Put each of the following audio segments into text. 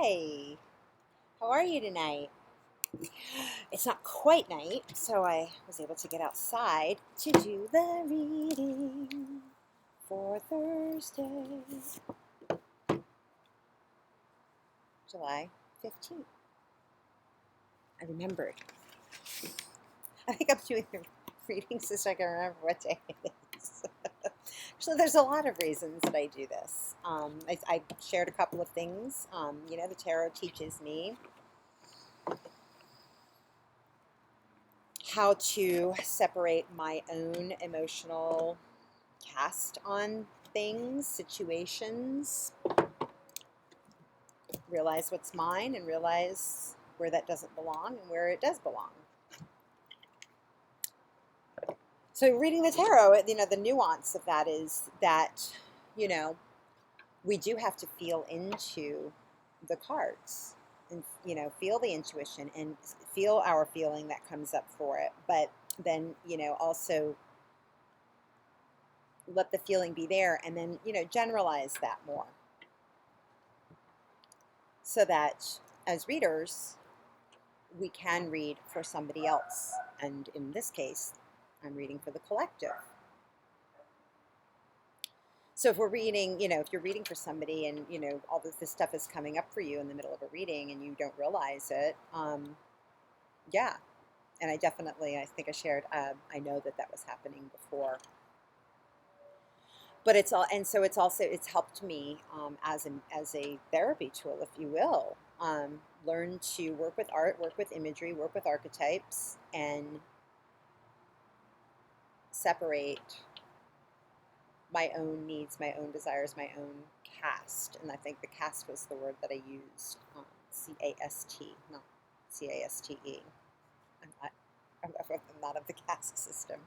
Hi, how are you tonight? It's not quite night, so I was able to get outside to do the reading for Thursday, July 15th. I remembered. I think I'm doing the readings so I can remember what day it is. So there's a lot of reasons that I do this. I shared a couple of things. The tarot teaches me how to separate my own emotional cast on things, situations, realize what's mine and realize where that doesn't belong and where it does belong. So reading the tarot, the nuance of that is that, you know, we do have to feel into the cards and, feel the intuition and feel our feeling that comes up for it. But then, also let the feeling be there and then, generalize that more so that as readers, we can read for somebody else. And in this case, I'm reading for the collective. So if we're reading, if you're reading for somebody and, all this stuff is coming up for you in the middle of a reading and you don't realize it, yeah. And I think I shared, I know that was happening before. But it's helped me as a therapy tool, if you will, learn to work with art, work with imagery, work with archetypes, and separate my own needs, my own desires, my own cast. And I think the cast was the word that I used, C-A-S-T, not C-A-S-T-E. I'm not of the caste system.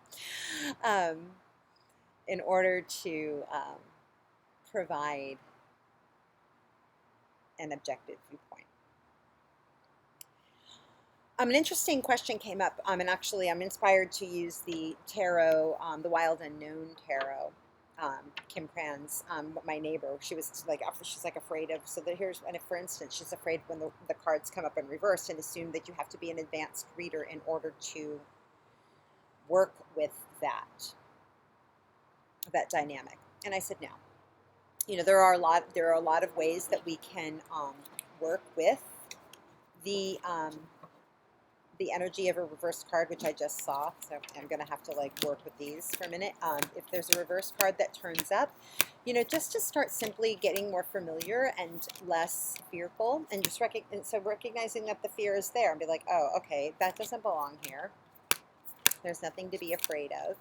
In order to provide an objective viewpoint. An interesting question came up, and actually I'm inspired to use the tarot, the Wild Unknown tarot. Kim Pran's, my neighbor, she's like afraid of, so that and if, for instance, she's afraid when the cards come up in reverse and assume that you have to be an advanced reader in order to work with that dynamic. And I said, no. There are a lot of ways that we can work with the energy of a reverse card, which I just saw. So I'm going to have to work with these for a minute. If there's a reverse card that turns up, just to start simply getting more familiar and less fearful, and just recognizing that the fear is there and be like, oh, okay, that doesn't belong here. There's nothing to be afraid of.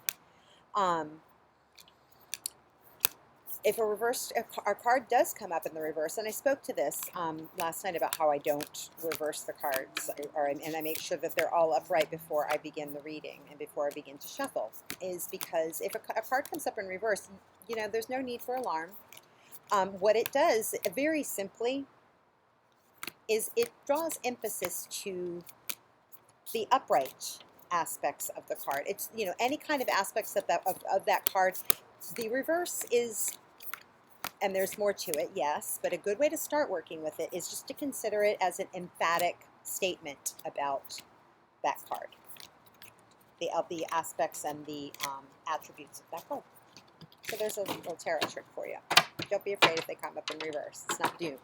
If a card does come up in the reverse, and I spoke to this last night about how I don't reverse the cards, and I make sure that they're all upright before I begin the reading and before I begin to shuffle, is because if a card comes up in reverse, there's no need for alarm. What it does, very simply, is it draws emphasis to the upright aspects of the card. It's, any kind of aspects of that card. The reverse is, and there's more to it, yes, but a good way to start working with it is just to consider it as an emphatic statement about that card, the aspects and the attributes of that card. So there's a little tarot trick for you. Don't be afraid if they come up in reverse. It's not doom.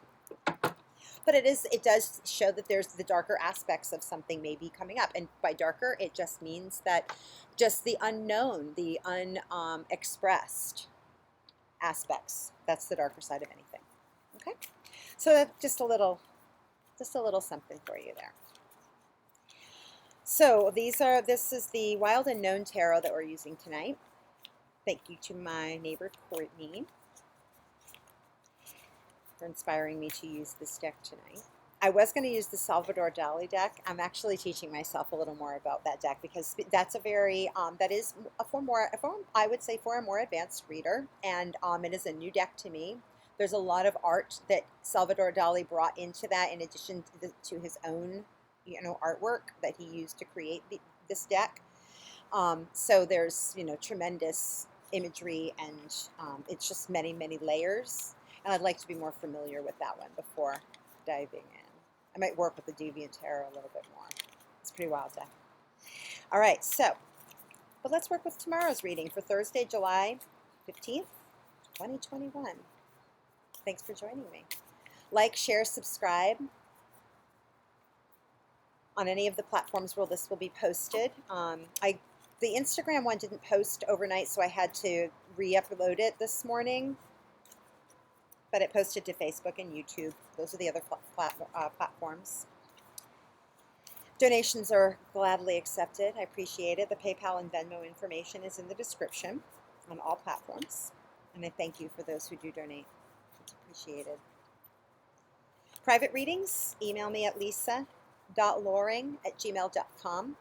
But it does show that there's the darker aspects of something maybe coming up. And by darker, it just means that just the unknown, the unexpressed aspects. That's the darker side of anything. Okay? So that's just a little something for you there. So this is the Wild Unknown Tarot that we're using tonight. Thank you to my neighbor Courtney for inspiring me to use this deck tonight. I was going to use the Salvador Dali deck. I'm actually teaching myself a little more about that deck because that's a very, that is I would say for a more advanced reader, and it is a new deck to me. There's a lot of art that Salvador Dali brought into that in addition to his own, artwork that he used to create this deck. So there's, tremendous imagery and it's just many, many layers. And I'd like to be more familiar with that one before diving in. I might work with the Deviant Tarot a little bit more. It's a pretty wild day. All right, but let's work with tomorrow's reading for Thursday, July 15th, 2021. Thanks for joining me. Like, share, subscribe on any of the platforms where this will be posted. The Instagram one didn't post overnight, so I had to re-upload it this morning. But it posted to Facebook and YouTube. Those are the other platforms. Donations are gladly accepted. I appreciate it. The PayPal and Venmo information is in the description on all platforms. And I thank you for those who do donate. It's appreciated. Private readings, email me at lisa.loring@gmail.com.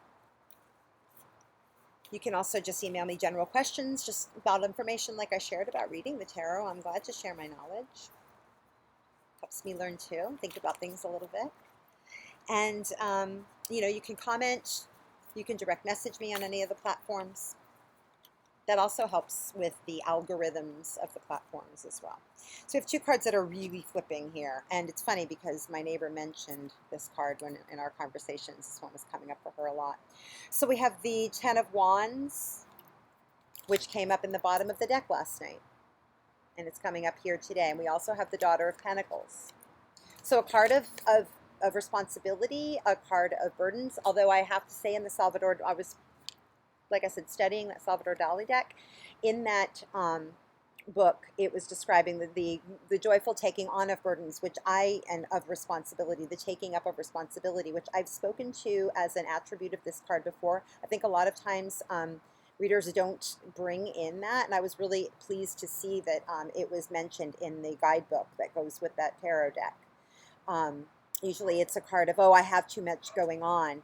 You can also just email me general questions, just about information like I shared about reading the tarot. I'm glad to share my knowledge. Helps me learn too, think about things a little bit. And, you can comment. You can direct message me on any of the platforms. That also helps with the algorithms of the platforms as well. So we have two cards that are really flipping here. And it's funny because my neighbor mentioned this card when in our conversations. This one was coming up for her a lot. So we have the Ten of Wands, which came up in the bottom of the deck last night. And it's coming up here today. And we also have the Daughter of Pentacles. So a card of responsibility, a card of burdens. Although I have to say in the Salvador, I was, like I said, studying that Salvador Dali deck. In that book, it was describing the joyful taking on of burdens, and of responsibility, the taking up of responsibility, which I've spoken to as an attribute of this card before. I think a lot of times readers don't bring in that, and I was really pleased to see that it was mentioned in the guidebook that goes with that tarot deck. Usually it's a card of, I have too much going on.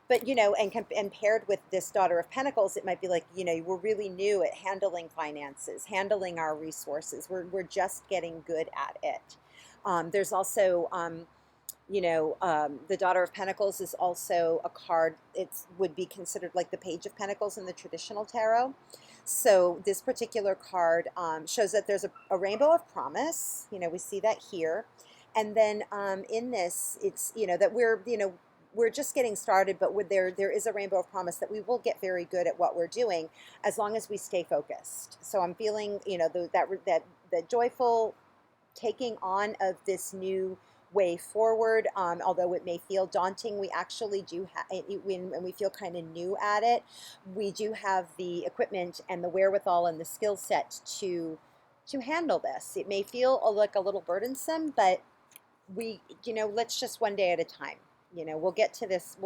But, and paired with this Daughter of Pentacles, it might be like, we're really new at handling finances, handling our resources. We're just getting good at it. There's also, the Daughter of Pentacles is also a card. It would be considered like the Page of Pentacles in the traditional tarot. So this particular card shows that there's a rainbow of promise. We see that here. And then in this, it's, that we're just getting started, but there is a rainbow of promise that we will get very good at what we're doing as long as we stay focused. So I'm feeling, that joyful taking on of this new way forward. Although it may feel daunting, we actually do when we feel kind of new at it, we do have the equipment and the wherewithal and the skill set to handle this. It may feel like a little burdensome, but let's just one day at a time. We'll get to this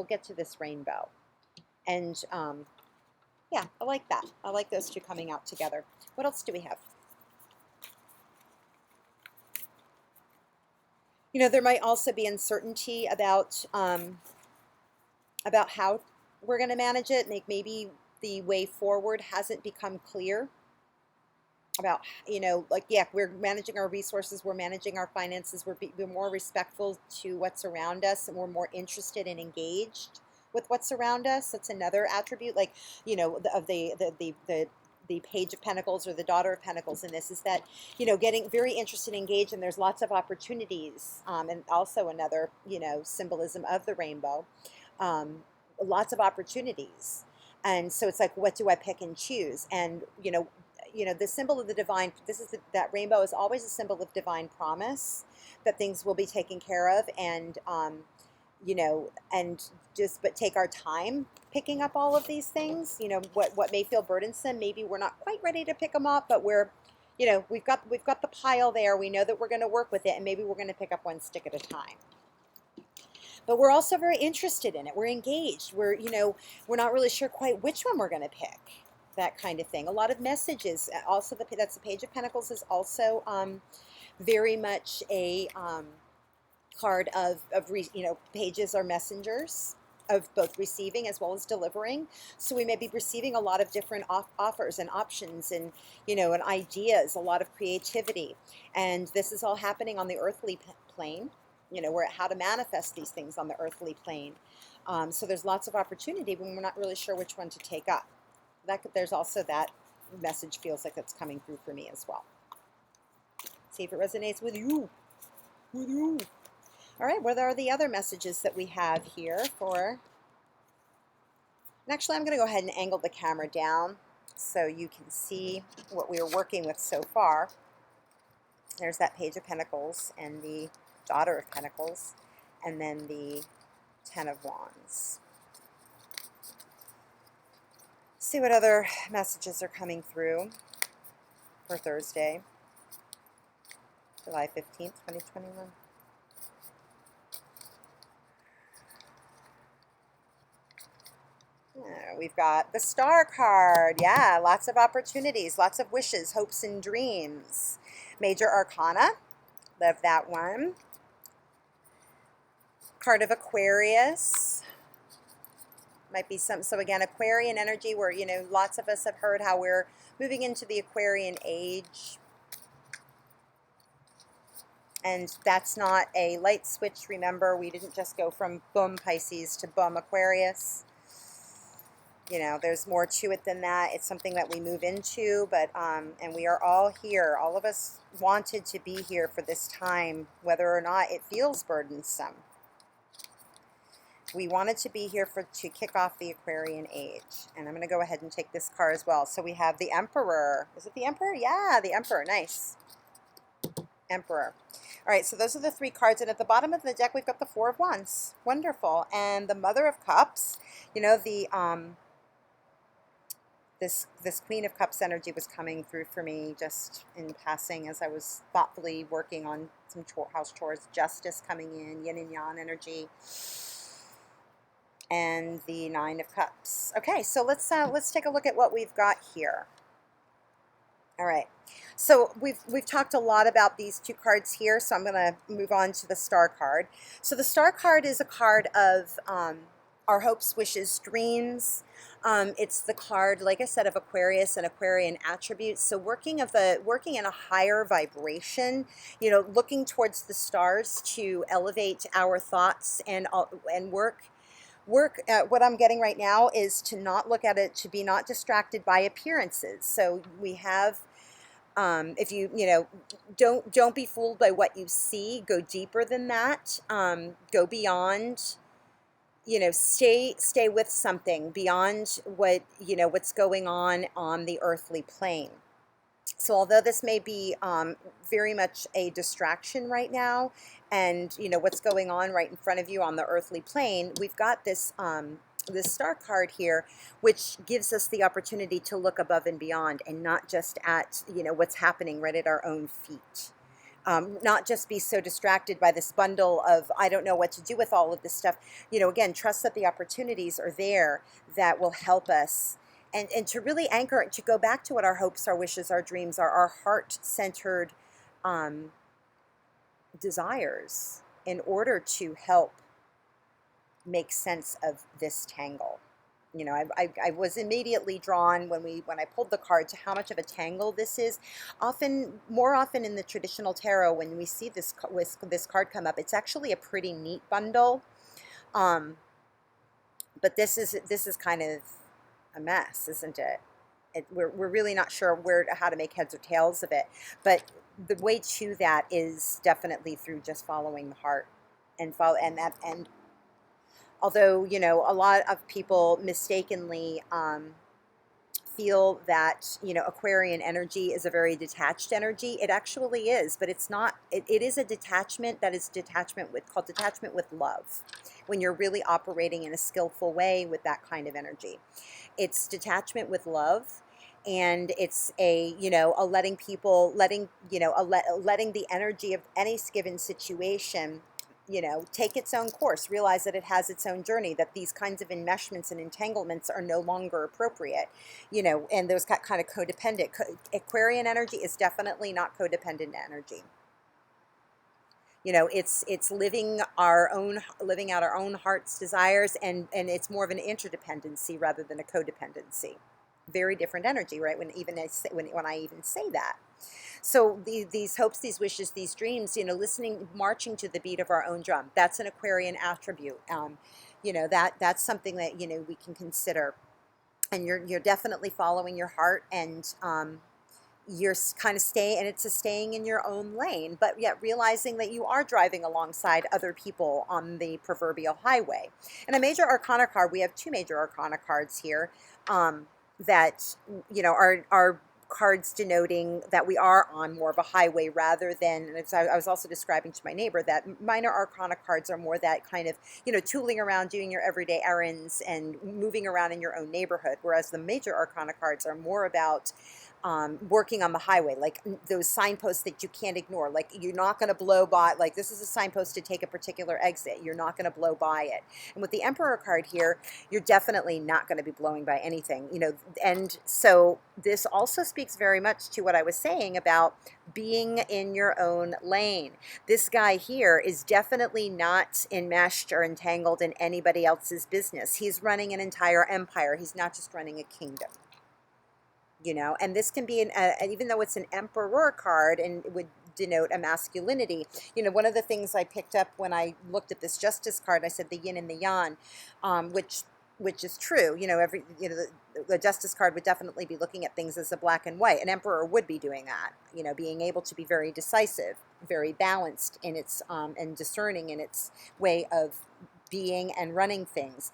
rainbow. And yeah, I like that. I like those two coming out together. What else do we have? There might also be uncertainty about how we're going to manage it. Maybe the way forward hasn't become clear about, we're managing our resources, we're managing our finances, we're more respectful to what's around us, and we're more interested and engaged with what's around us. That's another attribute, of the Page of Pentacles or the Daughter of Pentacles in this, is that, getting very interested and engaged, and there's lots of opportunities, and also another, symbolism of the rainbow, lots of opportunities. And so it's like, what do I pick and choose? And, the symbol of the divine, that rainbow is always a symbol of divine promise, that things will be taken care of, and, but take our time picking up all of these things. What may feel burdensome, maybe we're not quite ready to pick them up, but we've got the pile there. We know that we're going to work with it, and maybe we're going to pick up one stick at a time. But we're also very interested in it. We're engaged. We're not really sure quite which one we're going to pick. That kind of thing. A lot of messages. Also, that's the Page of Pentacles is also very much a card of pages are messengers of both receiving as well as delivering. So we may be receiving a lot of different offers and options and and ideas, a lot of creativity, and this is all happening on the earthly plane. Where how to manifest these things on the earthly plane. So there's lots of opportunity when we're not really sure which one to take up. There's also that message feels like it's coming through for me as well. See if it resonates with you. All right, what are the other messages that we have here for... And actually, I'm going to go ahead and angle the camera down so you can see what we are working with so far. There's that Page of Pentacles and the Daughter of Pentacles, and then the Ten of Wands. See what other messages are coming through for Thursday, July 15th, 2021. We've got the Star card. Yeah, lots of opportunities, lots of wishes, hopes, and dreams. Major Arcana. Love that one. Card of Aquarius. Might be some, so again, Aquarian energy where, you know, lots of us have heard how we're moving into the Aquarian age. And that's not a light switch. Remember, we didn't just go from boom Pisces to boom Aquarius. You know, there's more to it than that. It's something that we move into, but, and we are all here. All of us wanted to be here for this time, whether or not it feels burdensome. We wanted to be here to kick off the Aquarian age. And I'm going to go ahead and take this card as well. So we have the Emperor. Is it the Emperor? Yeah, the Emperor. Nice. Emperor. All right, so those are the three cards. And at the bottom of the deck, we've got the Four of Wands. Wonderful. And the Mother of Cups. You know, the this Queen of Cups energy was coming through for me just in passing as I was thoughtfully working on some house chores. Justice coming in, yin and yang energy. And the Nine of Cups. Okay, so let's take a look at what we've got here. All right, so we've talked a lot about these two cards here, so I'm going to move on to the Star card. So the Star card is a card of our hopes, wishes, dreams. It's the card, like I said, of Aquarius and Aquarian attributes. So working in a higher vibration, you know, looking towards the stars to elevate our thoughts and work. What I'm getting right now is to not look at it, to be not distracted by appearances. So we have, if you know, don't be fooled by what you see. Go deeper than that. Go beyond. You know, stay with something beyond what, you know, what's going on the earthly plane. So although this may be very much a distraction right now, and you know what's going on right in front of you on the earthly plane, we've got this this Star card here, which gives us the opportunity to look above and beyond, and not just at, you know, what's happening right at our own feet. Not just be so distracted by this bundle of, I don't know what to do with all of this stuff. You know, again, trust that the opportunities are there that will help us. And to really anchor, to go back to what our hopes, our wishes, our dreams are, our heart-centered desires, in order to help make sense of this tangle. You know, I was immediately drawn when I pulled the card to how much of a tangle this is. More often in the traditional tarot, when we see this card come up, it's actually a pretty neat bundle. But this is kind of a mess, isn't it? We're really not sure how to make heads or tails of it. But the way to that is definitely through just following the heart, and although, you know, a lot of people mistakenly feel that, you know, Aquarian energy is a very detached energy. It actually is, but it's not. It is a detachment that is called detachment with love. When you're really operating in a skillful way with that kind of energy, it's detachment with love. And it's you know, letting the energy of any given situation, you know, take its own course, realize that it has its own journey, that these kinds of enmeshments and entanglements are no longer appropriate, you know, and those kind of codependent. Aquarian energy is definitely not codependent energy. You know, it's living out our own heart's desires, and it's more of an interdependency rather than a codependency. Very different energy, right? When I even say that. So these hopes, these wishes, these dreams, you know, marching to the beat of our own drum. That's an Aquarian attribute. You know, that's something that, you know, we can consider. And you're definitely following your heart, and you're kind of staying, and it's a staying in your own lane, but yet realizing that you are driving alongside other people on the proverbial highway. And a major arcana card, we have two major arcana cards here, that, are cards denoting that we are on more of a highway rather than, and I was also describing to my neighbor that minor arcana cards are more that kind of, tooling around, doing your everyday errands and moving around in your own neighborhood, whereas the major arcana cards are more about working on the highway, like those signposts that you can't ignore. Like, you're not going to blow by, like, this is a signpost to take a particular exit. You're not going to blow by it. And with the Emperor card here, you're definitely not going to be blowing by anything, and so this also speaks very much to what I was saying about being in your own lane. This guy here is definitely not enmeshed or entangled in anybody else's business. He's running an entire empire. He's not just running a kingdom. And this can be even though it's an emperor card and it would denote a masculinity. One of the things I picked up when I looked at this justice card, I said the yin and the yang, which is true. The justice card would definitely be looking at things as a black and white. An emperor would be doing that, being able to be very decisive, very balanced in its and discerning in its way of being and running things.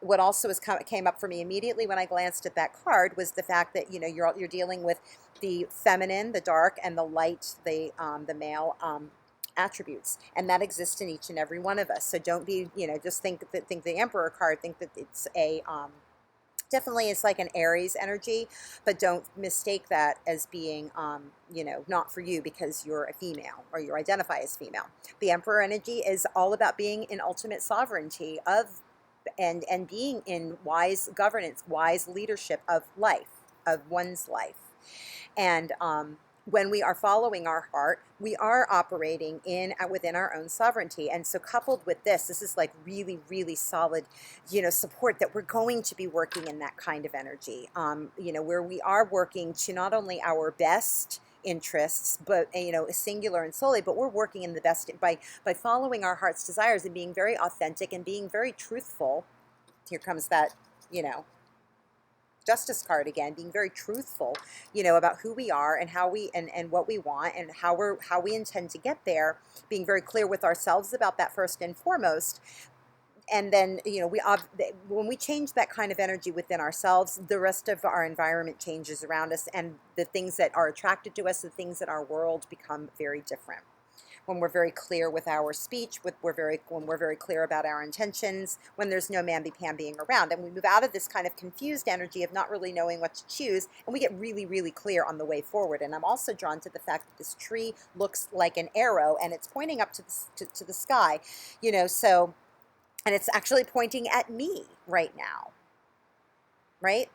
What also came up for me immediately when I glanced at that card was the fact that you're dealing with the feminine, the dark, and the light, the male attributes, and that exists in each and every one of us. So don't be just think the Emperor card, think that it's a definitely it's like an Aries energy, but don't mistake that as being not for you because you're a female or you identify as female. The Emperor energy is all about being in ultimate sovereignty of and being in wise governance, wise leadership of life, of one's life. And when we are following our heart, we are operating within our own sovereignty. And so coupled with this is like really, really solid, support that we're going to be working in that kind of energy, where we are working to not only our best interests, but singular and solely, but we're working in the best by following our heart's desires and being very authentic and being very truthful. Here comes that justice card again, being very truthful about who we are and how we and what we want and how we intend to get there, being very clear with ourselves about that first and foremost. And then, when we change that kind of energy within ourselves, the rest of our environment changes around us, and the things that are attracted to us, the things in our world become very different. When we're very clear with our speech, when we're very clear about our intentions, when there's no mamby-pambying around, and we move out of this kind of confused energy of not really knowing what to choose, and we get really, really clear on the way forward. And I'm also drawn to the fact that this tree looks like an arrow, and it's pointing up to the sky, so. And it's actually pointing at me right now, right?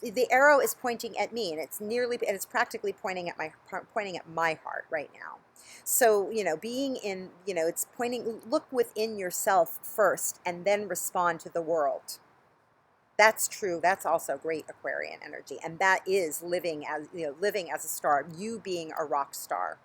The arrow is pointing at me, and it's practically pointing at my heart right now. So, being in, it's pointing, look within yourself first and then respond to the world. That's true. That's also great Aquarian energy. And that is living as a star, you being a rock star.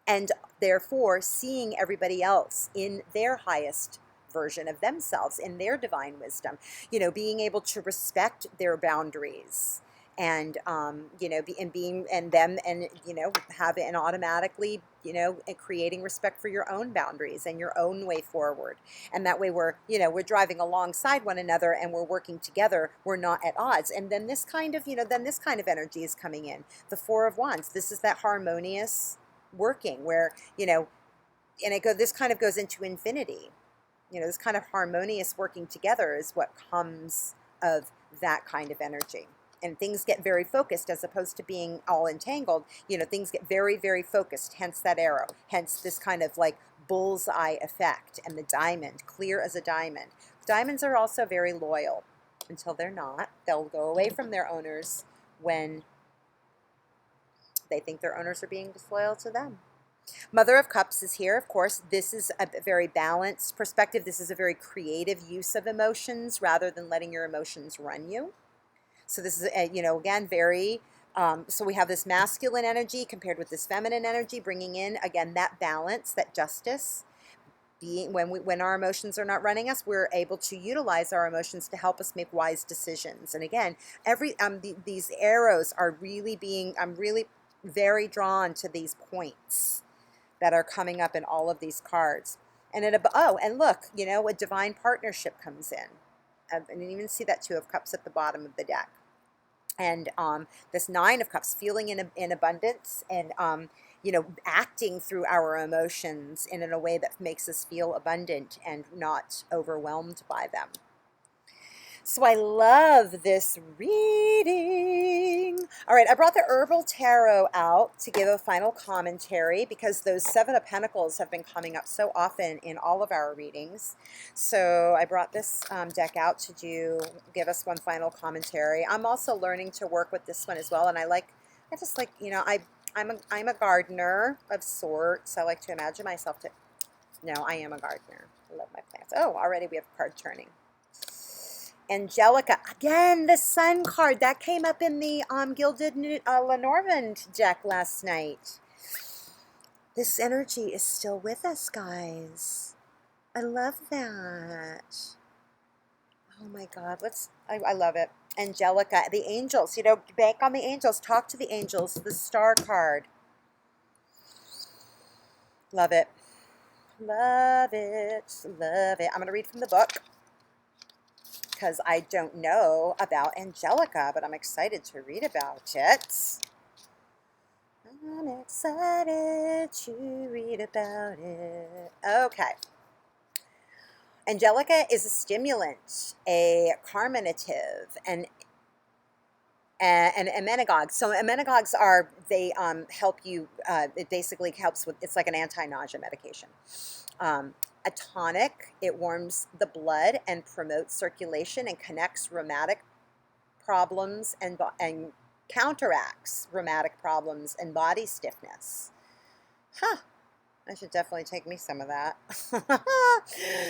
And therefore seeing everybody else in their highest version of themselves, in their divine wisdom, being able to respect their boundaries and, have it and automatically, creating respect for your own boundaries and your own way forward. And that way we're driving alongside one another and we're working together. We're not at odds. And then this kind of energy is coming in. The Four of Wands. This is that harmonious working where this kind of goes into infinity. This kind of harmonious working together is what comes of that kind of energy, and things get very focused as opposed to being all entangled. Things get very, very focused, hence that arrow, hence this kind of like bullseye effect. And the diamond, clear as a diamond. Diamonds are also very loyal until they're not. They'll go away from their owners when they think their owners are being disloyal to them. Mother of Cups is here. Of course, this is a very balanced perspective. This is a very creative use of emotions rather than letting your emotions run you. So this is, again, very, so we have this masculine energy compared with this feminine energy, bringing in, again, that balance, that justice, when our emotions are not running us, we're able to utilize our emotions to help us make wise decisions. And again, these arrows are really I'm really very drawn to these points that are coming up in all of these cards. And and look, a divine partnership comes in. And you even see that Two of Cups at the bottom of the deck. And this Nine of Cups, feeling in abundance, and acting through our emotions in a way that makes us feel abundant and not overwhelmed by them. So I love this reading. All right, I brought the Herbal Tarot out to give a final commentary because those Seven of Pentacles have been coming up so often in all of our readings. So I brought this deck out to give us one final commentary. I'm also learning to work with this one as well, and I'm a gardener of sorts. I like to imagine myself I am a gardener. I love my plants. Oh, already we have a card turning. Angelica, again, the Sun card that came up in the Gilded Lenormand deck last night. This energy is still with us, guys. I love that. Oh my God, I love it. Angelica, the angels, bank on the angels, talk to the angels, the Star card. Love it. Love it. Love it. I'm going to read from the book, because I don't know about Angelica, but I'm excited to read about it. I'm excited to read about it. Okay. Angelica is a stimulant, a carminative, and emmenagogue. So emmenagogues help you, it basically helps with, it's like an anti-nausea medication. A tonic, it warms the blood and promotes circulation and connects rheumatic problems and counteracts rheumatic problems and body stiffness. Huh. I should definitely take me some of that.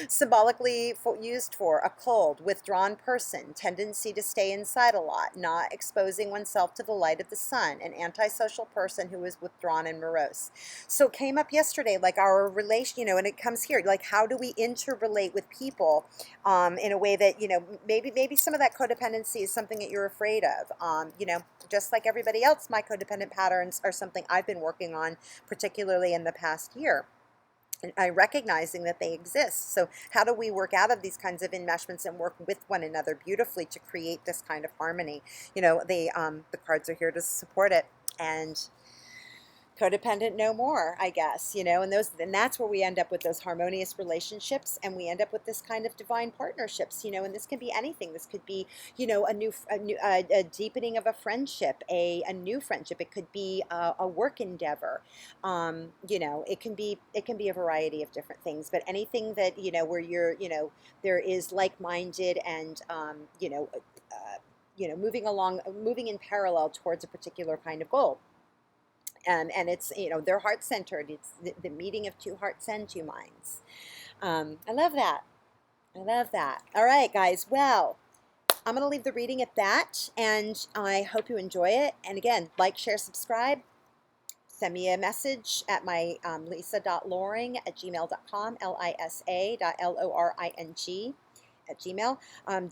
Symbolically used for a cold, withdrawn person, tendency to stay inside a lot, not exposing oneself to the light of the sun, an antisocial person who is withdrawn and morose. So it came up yesterday, like our relation, and it comes here, like how do we interrelate with people in a way that, maybe some of that codependency is something that you're afraid of. Just like everybody else, my codependent patterns are something I've been working on, particularly in the past year. And I recognizing that they exist. So how do we work out of these kinds of enmeshments and work with one another beautifully to create this kind of harmony? The cards are here to support it. And codependent no more, I guess, and that's where we end up with those harmonious relationships, and we end up with this kind of divine partnerships, and this can be anything. This could be, a deepening of a friendship, a new friendship. It could be a work endeavor. It can be a variety of different things, but anything that, where you're, there is like-minded and, moving in parallel towards a particular kind of goal. And it's, they're heart-centered. It's the meeting of two hearts and two minds. I love that. I love that. All right, guys. Well, I'm going to leave the reading at that, and I hope you enjoy it. And again, like, share, subscribe. Send me a message at my lisa.loring@gmail.com, lisa.loring @gmail.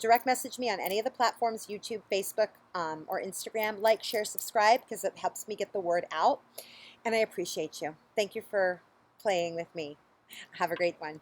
Direct message me on any of the platforms, YouTube, Facebook, or Instagram. Like, share, subscribe, because it helps me get the word out. And I appreciate you. Thank you for playing with me. Have a great one.